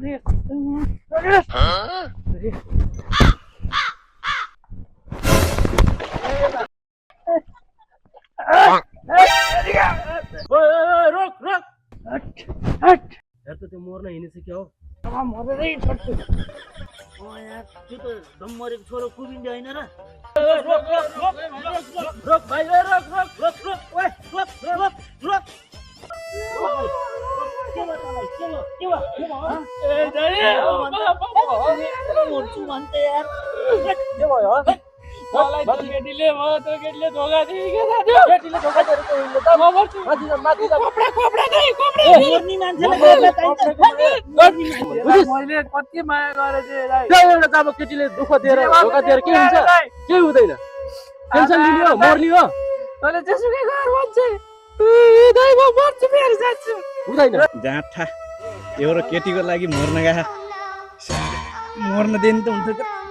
रोक रोक यार तो त्यो मर्न हिँडिसक्यो हो मरेरै छोड्छु यार त्यो त दम मरेको छोरो कुबिन्छ होइन र रोक रोक रोक रोक रोक भाइ रोक रोक रोक रोक ओए रोक रोक रोक मर्छु भन्छ यार के भयो मलाई त केटीले भयो त्यो केटीले धोका दियो के साथी केटीले धोका दिएको होइन त म मर्छु माथि माथि कपडा कपडा गई कपडा मर्नी मान्छेले गर्दा चाहिन्छ मैले कति माया गरे चाहिँ एउटा अब केटीले दुःख दिएर धोका दिएर के हुन्छ के हुँदैन टेन्सन लिनु हो मर्नी हो तले जेसुकै घर भन्छ दाइ म मर्छु फेरि जान्छु हुँदैन जाठा एउटा केटीको लागि मर्न गए मर्न दिनु त हुन्छ